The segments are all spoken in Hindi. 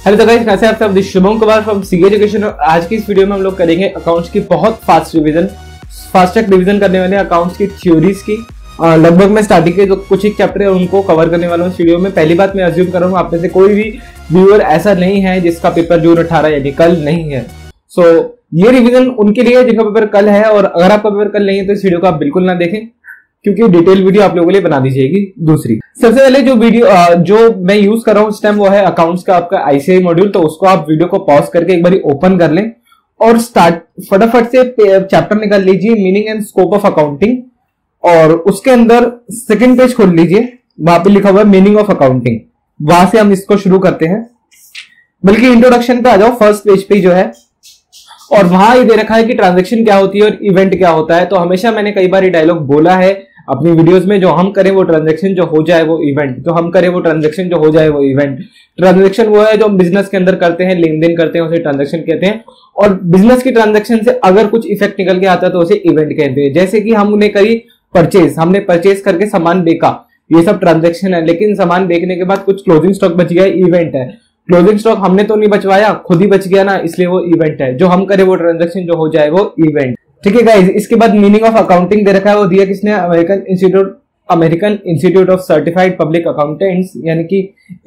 हेलो तो गाइस, कैसे आप सब? Shubham Kumar from CA education. आज की इस वीडियो में हम लोग करेंगे अकाउंट्स की बहुत फास्ट ट्रैक रिवीजन करने वाले अकाउंट्स की थ्योरीज की। लगभग मैं स्टार्टिंग के जो कुछ एक चैप्टर है उनको कवर करने वाला हूँ इस वीडियो में। पहली बात मैं अज्यूम कर रहा हूँ आप में से कोई भी व्यूअर ऐसा नहीं है जिसका पेपर जून 18 यानी कल नहीं है। सो ये रिवीजन उनके लिए जिनका पेपर कल है, और अगर आपका पेपर कल नहीं है तो इस वीडियो को आप बिल्कुल ना देखें, क्योंकि डिटेल वीडियो आप लोगों के लिए बना दी जाएगी। दूसरी, सबसे पहले जो वीडियो जो मैं यूज कर रहा हूँ इस टाइम वो है अकाउंट्स का आपका आईसीआई मॉड्यूल। तो उसको आप वीडियो को पॉज करके एक बार ओपन कर लें और फटाफट से चैप्टर निकाल लीजिए, meaning and scope of accounting, और उसके अंदर सेकंड पेज खोल लीजिए, वहां पे लिखा हुआ है मीनिंग ऑफ अकाउंटिंग। वहां से हम इसको शुरू करते हैं, बल्कि इंट्रोडक्शन पे आ जाओ, फर्स्ट पेज पे जो है, और वहां ये दे रखा है कि ट्रांजैक्शन क्या होती है और इवेंट क्या होता है। तो हमेशा मैंने कई बार ये डायलॉग बोला है अपनी वीडियोस में, जो हम करें वो ट्रांजैक्शन, जो हो जाए वो इवेंट, जो हम करें वो ट्रांजैक्शन, जो हो जाए वो इवेंट। ट्रांजैक्शन वो है जो हम बिजनेस के अंदर करते हैं, लेन देन करते हैं, उसे ट्रांजैक्शन कहते हैं। और बिजनेस की ट्रांजैक्शन से अगर कुछ इफेक्ट निकल के आता है तो उसे इवेंट कहते हैं। जैसे कि हमने करी परचेज, हमने परचेज करके सामान बेचा, ये सब ट्रांजैक्शन है। लेकिन सामान बेचने के बाद कुछ क्लोजिंग स्टॉक बच गया, इवेंट है। क्लोजिंग स्टॉक हमने तो नहीं बचवाया, खुद ही बच गया ना, इसलिए वो इवेंट है। जो हम करें वो ट्रांजैक्शन, जो हो जाए वो इवेंट। ठीक है गाइस, इसके बाद मीनिंग ऑफ अकाउंटिंग दे रखा है, वो दिया किसने? American institute of certified public accountants, यानी कि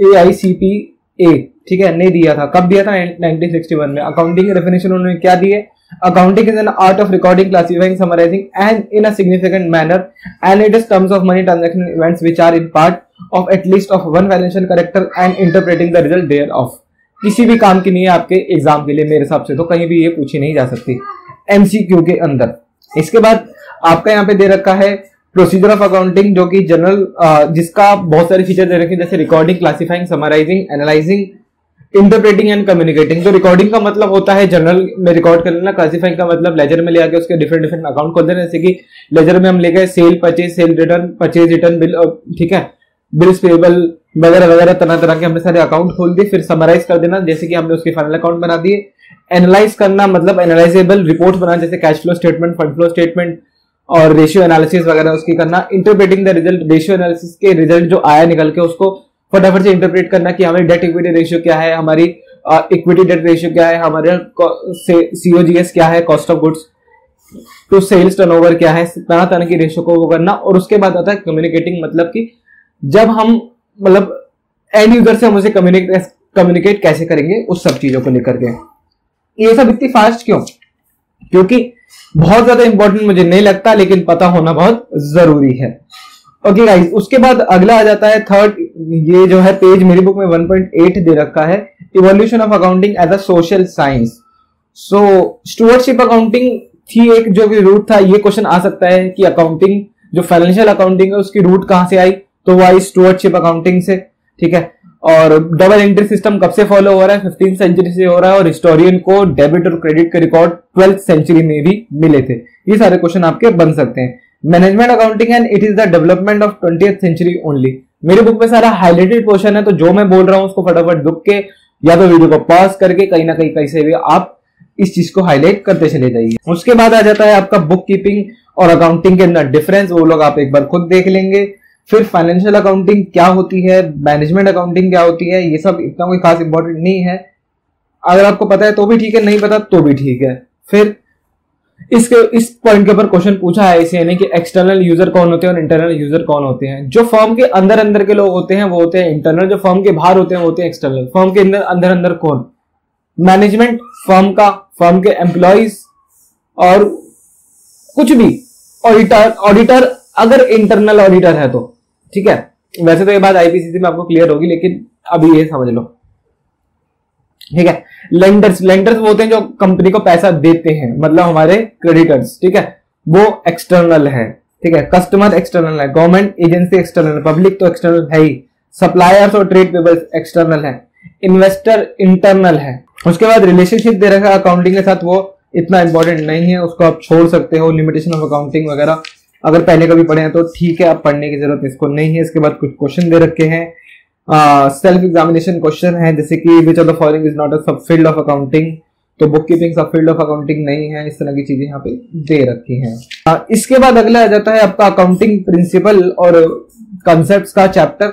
AICPA। ठीक है, नहीं दिया था, कब दिया था? 1961 में। अकाउंटिंग डेफिनेशन उन्होंने क्या दिए? Accounting is an art of recording, classifying, summarising and in a significant manner and it is terms of money transaction events which are in part of at least of one financial character and interpreting the result thereof. किसी भी काम की नहीं है आपके एग्जाम के लिए, मेरे हिसाब से तो कहीं भी ये पूछी नहीं जा सकती MCQ के अंदर। इसके बाद आपका यहाँ पे दे रखा है प्रोसीजर ऑफ अकाउंटिंग, जो कि जनरल, जिसका बहुत सारे फीचर दे रखे हैं, जैसे recording, classifying, summarising, analysing, interpreting and communicating. तो रिकॉर्डिंग का मतलब होता है जनरल में रिकॉर्ड कर लेना। क्लासिफाइंग का मतलब लेजर में ले आके उसके डिफरेंट अकाउंट खोल देना, जैसे कि लेजर में हम ले गए sale, purchase, sale return, purchase return, bill, ठीक है, बिल्स पेबल वगैरह वगैरह, तरह तरह के हमने सारे अकाउंट खोल दिए। फिर समराइज कर देना, जैसे कि हमने उसके फाइनल अकाउंट बना दिए। एनालाइज करना मतलब एनालाइजेबल रिपोर्ट बनाना, जैसे cash flow statement, fund flow statement, और रेशियो एनालिसिस वगैरह उसकी करना। Interpreting the result, ratio analysis के रिजल्ट जो आया निकल के उसको फटाफट से इंटरप्रेट करना कि हमारी डेट इक्विटी रेशियो क्या है, हमारी इक्विटी डेट रेशियो क्या है, हमारे COGS क्या है, cost of goods to sales turnover क्या है, तरह तरह की रेशियो को वो करना। और उसके बाद आता है कम्युनिकेटिंग, मतलब कि जब हम मतलब एंड यूजर से हम उसे कम्युनिकेट कैसे करेंगे, उस सब चीजों को लेकर के। ये सब इतनी फास्ट क्यों? क्योंकि बहुत ज्यादा इंपॉर्टेंट मुझे नहीं लगता, लेकिन पता होना बहुत जरूरी है। ओके गाइस, उसके बाद अगला आ जाता है थर्ड, ये जो है पेज मेरी बुक में 1.8 दे रखा है, evolution of accounting as a social science. So stewardship accounting थी एक जो भी रूट था। ये क्वेश्चन आ सकता है कि अकाउंटिंग जो फाइनेंशियल अकाउंटिंग है उसकी रूट कहां से आई, तो वो आई स्टुअर्डशिप अकाउंटिंग से। ठीक है, और डबल एंट्री सिस्टम कब से फॉलो हो रहा है? 15th सेंचुरी से हो रहा है, और हिस्टोरियन को डेबिट और क्रेडिट के रिकॉर्ड 12th सेंचुरी में भी मिले थे। ये सारे क्वेश्चन आपके बन सकते हैं। Management accounting and it is the development of 20th century only. मेरे बुक में सारा हाईलाइटेड पोर्शन है, तो जो मैं बोल रहा हूं उसको फटाफट दुख के या तो वीडियो को पॉज करके कहीं ना कहीं कैसे भी आप इस चीज को हाईलाइट करते चले जाइए। उसके बाद आ जाता है आपका बुक कीपिंग और अकाउंटिंग के अंदर डिफरेंस, वो लोग आप एक बार खुद देख लेंगे। फिर फाइनेंशियल अकाउंटिंग क्या होती है, मैनेजमेंट अकाउंटिंग क्या होती है, ये सब इतना कोई खास इंपॉर्टेंट नहीं है। अगर आपको पता है तो भी ठीक है, नहीं पता तो भी ठीक है। फिर इस पॉइंट के ऊपर क्वेश्चन पूछा है इसे, यानी कि एक्सटर्नल यूजर कौन होते हैं और इंटरनल यूजर कौन होते हैं। जो फर्म के अंदर के लोग होते हैं वो होते हैं इंटरनल, जो फर्म के बाहर होते हैं वो होते हैं एक्सटर्नल। फर्म के अंदर कौन? मैनेजमेंट, फर्म का, फर्म के एम्प्लॉइज, और कुछ भी ऑडिटर अगर इंटरनल ऑडिटर है तो ठीक है। वैसे तो ये बात IPCC में आपको क्लियर होगी, लेकिन अभी ये समझ लो। ठीक है, लेंडर्स वो होते हैं जो कंपनी को पैसा देते हैं, मतलब हमारे क्रेडिटर्स। ठीक है, वो एक्सटर्नल है। ठीक है, कस्टमर एक्सटर्नल है, गवर्नमेंट एजेंसी एक्सटर्नल है, पब्लिक तो एक्सटर्नल है ही, सप्लायर्स और ट्रेड पीपल्स एक्सटर्नल है, इन्वेस्टर इंटरनल है। उसके बाद रिलेशनशिप दे रखा है अकाउंटिंग के साथ, वो इतना इंपॉर्टेंट नहीं है, उसको आप छोड़ सकते हो। लिमिटेशन ऑफ अकाउंटिंग वगैरह अगर पहले कभी पढ़े हैं तो ठीक है, आप पढ़ने की जरूरत इसको नहीं है। इसके बाद कुछ क्वेश्चन दे रखे हैं, सेल्फ एग्जामिनेशन क्वेश्चन है, जैसे कि which of the following is not a सब फील्ड ऑफ अकाउंटिंग, तो बुक कीपिंग सब फील्ड ऑफ अकाउंटिंग नहीं है। इस तरह की चीजें यहाँ पे दे रखी हैं। इसके बाद अगला आ जाता है आपका अकाउंटिंग प्रिंसिपल और कॉन्सेप्ट्स का चैप्टर।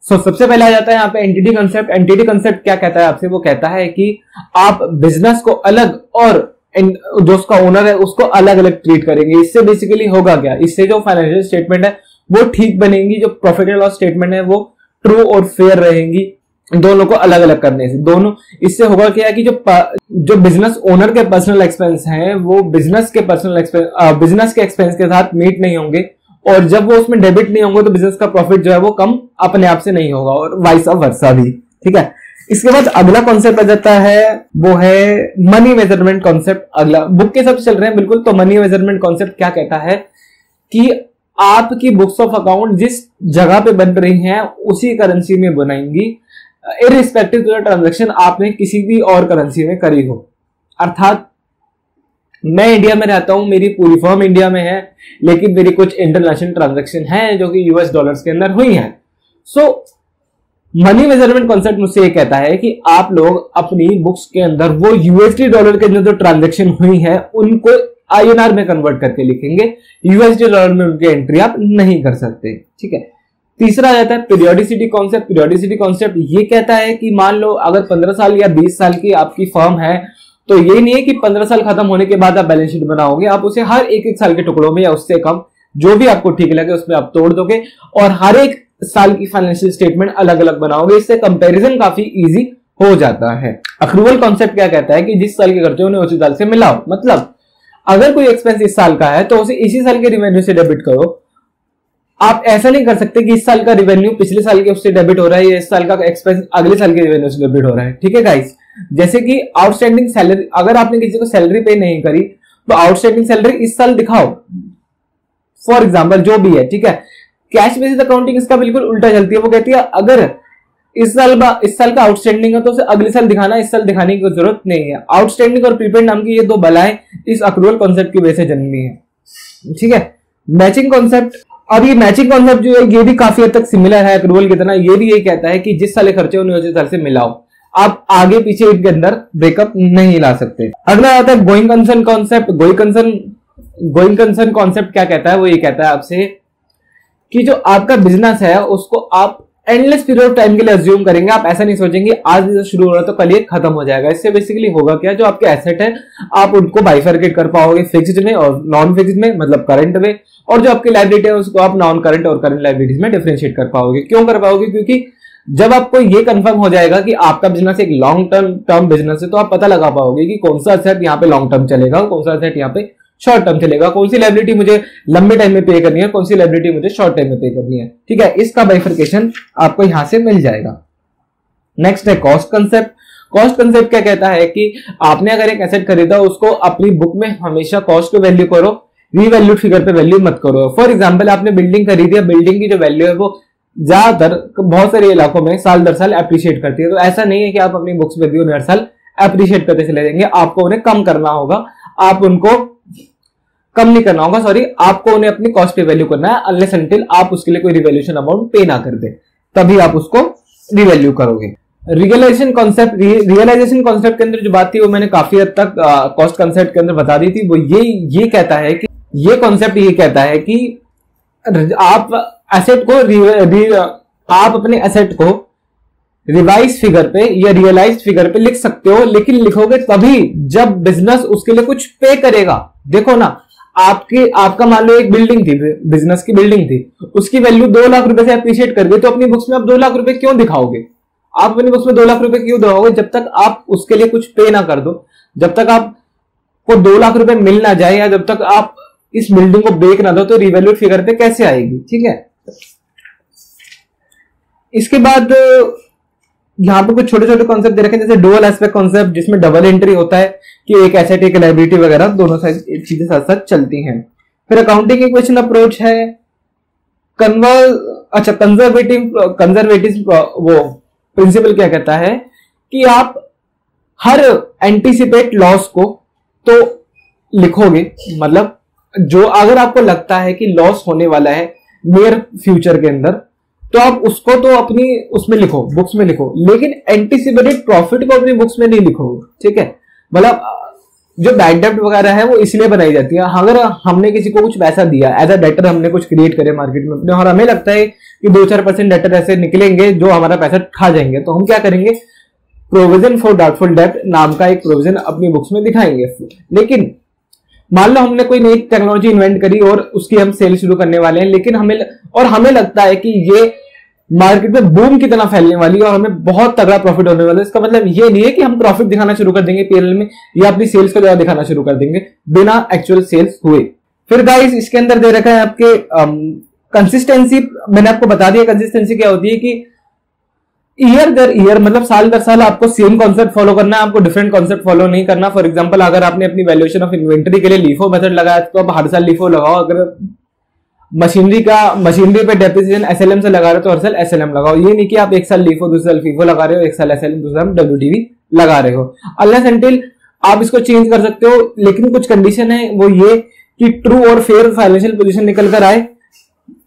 सबसे पहले आ जाता है यहाँ पे एंटिटी कंसेप्ट। एंटिटी कंसेप्ट क्या कहता है आपसे? वो कहता है कि आप बिजनेस को अलग और जो उसका ओनर है उसको अलग अलग ट्रीट करेंगे। इससे बेसिकली होगा क्या? इससे जो फाइनेंशियल स्टेटमेंट है वो ठीक बनेगी, जो प्रॉफिट एंड लॉस स्टेटमेंट है वो ट्रू और फेयर रहेंगी, दोनों को अलग अलग करने से। दोनों इससे होगा क्या कि जो बिजनेस ओनर के पर्सनल एक्सपेंस हैं वो बिजनेस के एक्सपेंस के साथ मीट नहीं होंगे, और जब वो उसमें डेबिट नहीं होंगे तो बिजनेस का प्रॉफिट जो है वो कम अपने आप से नहीं होगा, और वाइस वर्सा भी। ठीक है, इसके बाद अगला कॉन्सेप्ट आ जाता है, वो है मनी मेजरमेंट कॉन्सेप्ट। अगला बुक के सब चल रहे हैं बिल्कुल। तो मनी मेजरमेंट कॉन्सेप्ट क्या कहता है कि आपकी बुक्स ऑफ अकाउंट जिस जगह पे बन रही हैं उसी करेंसी में बनाएंगी, इररिस्पेक्टिव टू द ट्रांजैक्शन आपने किसी भी और करेंसी में करी हो। अर्थात मैं इंडिया में रहता हूं, मेरी पूरी फर्म इंडिया में है, लेकिन मेरी कुछ इंटरनेशनल ट्रांजैक्शन है जो कि यूएस डॉलर्स के अंदर हुई हैं। सो मनी मेजरमेंट कॉन्सेप्ट मुझसे ये कहता है कि आप लोग अपनी बुक्स के अंदर वो यूएसडी डॉलर के अंदर जो ट्रांजैक्शन हुई है उनको आईएनआर में कन्वर्ट करके लिखेंगे, यूएसडी डॉलर में उनकी एंट्री आप नहीं कर सकते। ठीक है, तीसरा आ जाता है पीरियोडिसिटी कॉन्सेप्ट। पीरियोडिसिटी कॉन्सेप्ट ये कहता है कि मान लो अगर 15 साल या 20 साल की आपकी फर्म है, तो ये नहीं है कि 15 साल खत्म होने के बाद आप बैलेंस शीट बनाओगे, आप उसे हर एक साल के टुकड़ों में या उससे कम जो भी आपको ठीक लगे उसमें आप तोड़ दोगे और हर एक साल की फाइनेंशियल स्टेटमेंट अलग अलग बनाओगे। इससे कंपैरिजन काफी इजी हो जाता है। अक्रूवल कॉन्सेप्ट क्या कहता है कि जिस साल के खर्चे उन्हें उसी साल से मिलाओ। मतलब अगर कोई एक्सपेंस इस साल का है तो उसे इसी साल के रेवेन्यू से डेबिट करो। आप ऐसा नहीं कर सकते कि इस साल का रेवेन्यू पिछले साल के उससे डेबिट हो रहा है या इस साल का एक्सपेंस अगले साल के रेवेन्यू से डेबिट हो रहा है। ठीक है गाइस, जैसे कि आउटस्टैंडिंग सैलरी, अगर आपने किसी को सैलरी पे नहीं करी तो आउटस्टैंडिंग सैलरी इस साल दिखाओ, फॉर एग्जाम्पल जो भी है। ठीक है, कैश बेसिस अकाउंटिंग इसका बिल्कुल उल्टा चलती है। वो कहती है अगर इस साल का आउटस्टैंडिंग है तो उसे अगले साल दिखाना, इस साल दिखाने की जरूरत नहीं है। आउटस्टैंडिंग और प्रीपेड नाम की ये दो बलाएं इस अक्रूवल कॉन्सेप्ट की वजह से जन्मी है। ठीक है, मैचिंग कॉन्सेप्ट। और ये मैचिंग कॉन्सेप्ट जो है ये भी काफी हद तक सिमिलर है अक्रूवल की तरह। ये भी यही कहता है कि जिस साल खर्चे उन्हें उसी साल से मिलाओ, आप आगे पीछे इनके अंदर ब्रेकअप नहीं ला सकते। अगला आता है going concern concept. Going concern concept क्या कहता है? वो ये कहता है आपसे कि जो आपका बिजनेस है उसको आप एंडलेस पीरियड ऑफ टाइम के लिए अज्यूम करेंगे। आप ऐसा नहीं सोचेंगे आज बिजनेस शुरू हो रहा है तो कल ये खत्म हो जाएगा। इससे बेसिकली होगा क्या, जो आपके एसेट है आप उनको बाइफरकेट कर पाओगे, फिक्स्ड में और नॉन फिक्स्ड में, मतलब करंट में, और जो आपकी लायबिलिटी है उसको आप नॉन करंट और करंट लायबिलिटीज में डिफरेंशिएट कर पाओगे। क्यों कर पाओगे? क्योंकि जब आपको ये कंफर्म हो जाएगा कि आपका बिजनेस एक लॉन्ग टर्म बिजनेस है तो आप पता लगा पाओगे कि कौन सा एसेट यहाँ पे लॉन्ग टर्म चलेगा, कौन सा एसेट यहाँ पे शॉर्ट टर्म चलेगा, कौन सी लायबिलिटी मुझे लंबे टाइम में पे करनी है, कौन सी लायबिलिटी मुझे शॉर्ट टाइम में पे करनी है। ठीक है, इसका बाइफरकेशन आपको यहां से मिल जाएगा। नेक्स्ट है कॉस्ट कंसेप्ट। कॉस्ट कंसेप्ट क्या कहता है कि आपने अगर एक एसेट खरीदा उसको अपनी बुक में हमेशा कॉस्ट पे वैल्यू करो, रीवैल्यूड फिगर पे वैल्यू मत करो। फॉर एग्जाम्पल आपने बिल्डिंग खरीदी है, बिल्डिंग की जो वैल्यू है वो ज्यादातर बहुत सारे इलाकों में साल दर साल एप्रिशिएट करती है। तो ऐसा नहीं है कि आप अपनी बुक्स वैल्यू हर साल एप्रिशिएट करते चले जाएंगे, आपको उन्हें कम करना होगा। आप उनको कम नहीं करना होगा, सॉरी, आपको उन्हें अपनी कॉस्ट पे वैल्यू करना है, अनलेस अनटिल आप उसके लिए कोई रिवैल्यूएशन अमाउंट पे ना कर दे, तभी आप उसको रिवैल्यू करोगे। रियलाइजेशन कॉन्सेप्ट के अंदर जो बात थी वो मैंने काफी हद तक कॉस्ट कंसेप्ट के अंदर बता दी थी। वो ये कहता है कि ये कॉन्सेप्ट ये कहता है कि आप एसेट को आप अपने एसेट को रिवाइज फिगर पे या रियलाइज्ड फिगर पे लिख सकते हो, लेकिन लिखोगे तभी जब बिजनेस उसके लिए कुछ पे करेगा। देखो ना, आपका मान लो एक बिल्डिंग थी, बिजनेस की बिल्डिंग थी, उसकी वैल्यू 2 लाख रुपए से अप्रिशिएट कर गई, तो अपनी बुक्स में आप 2 लाख रुपए क्यों दिखाओगे? आप अपनी बुक्स में 2 लाख रुपए क्यों दिखाओगे? जब तक आप उसके लिए कुछ पे ना कर दो, जब तक आपको 2 लाख रुपए मिल ना जाए, या जब तक आप इस बिल्डिंग को बेच ना दो, तो रिवैल्यूड फिगर पे कैसे आएगी? ठीक है, इसके बाद यहाँ पे कुछ छोटे छोटे कॉन्सेप्ट दे रखे हैं, जैसे डुअल एस्पेक्ट कॉन्सेप्ट, जिसमें डबल एंट्री होता है कि एक एसेट एक लायबिलिटी वगैरह दोनों चीजें साथ साथ चलती हैं। फिर अकाउंटिंग इक्वेशन अप्रोच है, कंजर्वेटिव वो प्रिंसिपल क्या कहता है कि आप हर एंटीसिपेट लॉस को तो लिखोगे, मतलब जो अगर आपको लगता है कि लॉस होने वाला है नियर फ्यूचर के अंदर, तो आप उसको तो अपनी उसमें लिखो, बुक्स में लिखो, लेकिन एंटीसिपेटेड प्रॉफिट को अपनी बुक्स में नहीं लिखोगे। ठीक है, मतलब जो बैड डेब्ट वगैरह है वो इसलिए बनाई जाती है। अगर हमने किसी को कुछ पैसा दिया, एज अ डेटर हमने कुछ क्रिएट करे मार्केट में अपने, और हमें लगता है कि 2-4% डेटर ऐसे निकलेंगे जो हमारा पैसा खा जाएंगे, तो हम क्या करेंगे, प्रोविजन फॉर डाउटफुल डेब्ट नाम का एक प्रोविजन अपनी बुक्स में दिखाएंगे। लेकिन मान लो हमने कोई नई टेक्नोलॉजी इन्वेंट करी और उसकी हम सेल शुरू करने वाले हैं, लेकिन हमें लगता है कि ये मार्केट में बूम की तरह फैलने वाली है और हमें बहुत तगड़ा प्रॉफिट होने वाला है। इसका मतलब ये नहीं है कि हम प्रॉफिट दिखाना शुरू कर देंगे पीएनएल में या अपनी सेल्स को ज्यादा दिखाना शुरू कर देंगे बिना एक्चुअल सेल्स हुए। फिर गाइस इसके अंदर दे रखा है आपके कंसिस्टेंसी। मैंने आपको बता दिया कंसिस्टेंसी क्या होती है कि ईयर दर ईयर, मतलब साल दर साल आपको सेम कॉन्सेप्ट फॉलो करना है, आपको डिफरेंट कॉन्सेप्ट फॉलो नहीं करना। फॉर एग्जांपल अगर आपने अपनी वैल्यूएशन ऑफ इन्वेंटरी के लिए लीफो मेथड लगाया तो आप हर साल लीफो लगाओ। अगर मशीनरी पे डेप्रिसिएशन एसएलएम से लगा रहे हो तो हर साल एसएलएम लगाओ। ये नहीं कि आप एक साल लीफो दूसरे साल फीफो लगा रहे हो, एक साल एसएलएम दूसरे साल डब्ल्यूटीवी लगा रहे हो। अनलेस अनटिल आप इसको चेंज कर सकते हो, लेकिन कुछ कंडीशन है, वो ये कि ट्रू और फेयर फाइनेंशियल पोजीशन निकल कर आए।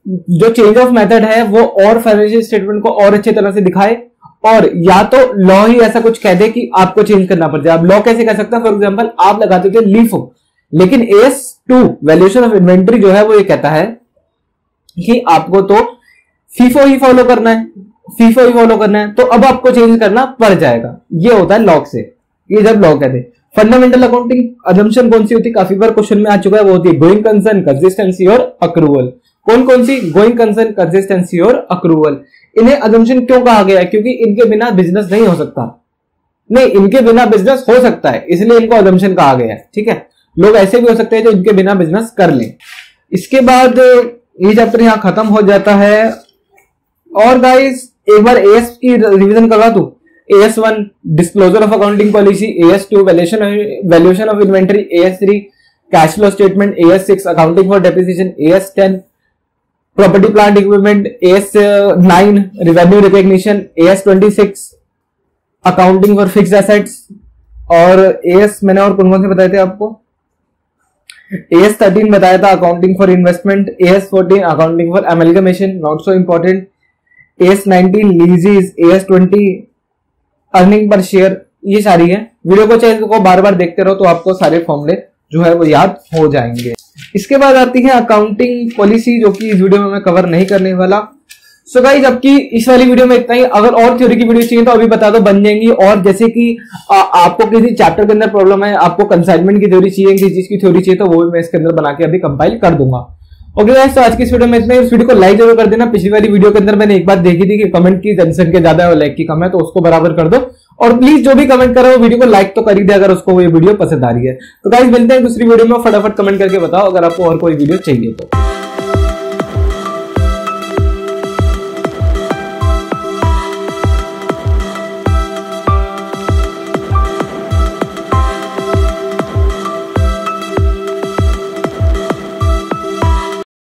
जो चेंज ऑफ मेथड है वो और फाइनेंशियल स्टेटमेंट को और अच्छी तरह से दिखाए, और या तो लॉ ही ऐसा कुछ कह दे कि आपको चेंज करना पड़ जाए। आप लॉ कैसे कह सकते हैं, फॉर एग्जांपल आप लगाते थे लीफो, लेकिन AS2 वैल्यूएशन ऑफ इन्वेंटरी जो है वो ये कहता है कि आपको तो फीफो ही फॉलो करना है, तो अब आपको चेंज करना पड़ जाएगा। ये होता है लॉ से, ये जब लॉ कहते हैं। फंडामेंटल अकाउंटिंग अजम्पशन कौन सी होती है, काफी बार क्वेश्चन में आ चुका है, वो होती है गोइंग कंसर्न, कंसिस्टेंसी और अक्रूवल। कौन सी, गोइंग कंसर्न, कंसिस्टेंसी और अक्रूवल। इन्हें अजम्पशन क्यों कहा गया है, क्योंकि इनके बिना बिजनेस नहीं हो सकता। नहीं, इनके बिना बिजनेस हो सकता है, इसलिए इनको अजम्पशन कहा गया है। ठीक है, लोग ऐसे भी हो सकते हैं जो इनके बिना बिजनेस कर लें। इसके बाद ये चैप्टर यहां खत्म हो जाता है। और गाइस एक बार AS की रिवीजन करवा दूं। AS1 disclosure of accounting policy, AS2 valuation of inventory, AS3 cash flow statement, AS6 accounting for depreciation, AS10 property plant equipment, AS9 revenue recognition, AS26 accounting for fixed assets, और AS मैंने और कौन से बताए थे आपको, AS13 बताया था accounting for investment, AS14 accounting for amalgamation, not so important, AS19 लीजेस, AS20 earning per share. ये सारी है। वीडियो को चाहे को बार बार देखते रहो तो आपको सारे फॉर्मूले जो है वो याद हो जाएंगे। इसके बाद आती है अकाउंटिंग पॉलिसी, जो कि इस वीडियो में मैं कवर नहीं करने वाला। सो गाइस जबकि इस वाली वीडियो में इतना ही। अगर और थ्योरी की वीडियो चाहिए तो अभी बता दो, बन जाएंगी। और जैसे कि आपको किसी चैप्टर के अंदर प्रॉब्लम है, आपको कंसाइनमेंट की थ्योरी चाहिए, किसी चीज की थ्योरी चाहिए, तो वो भी मैं इसके अंदर बना के अभी कंपाइल कर दूंगा। ओके गाइस, तो आज की इस वीडियो में इतना ही। इस वीडियो को लाइक जरूर कर देना। पिछली वाली वीडियो के अंदर मैंने एक बात देखी थी कि कमेंट की जनसंख्या ज्यादा है और लाइक की कम है, तो उसको बराबर कर दो। और प्लीज जो भी कमेंट करो वीडियो को लाइक तो कर ही दे अगर उसको ये वीडियो पसंद आ रही है। तो गाइस मिलते हैं दूसरी वीडियो में। फटाफट कमेंट करके बताओ अगर आपको और कोई वीडियो चाहिए तो।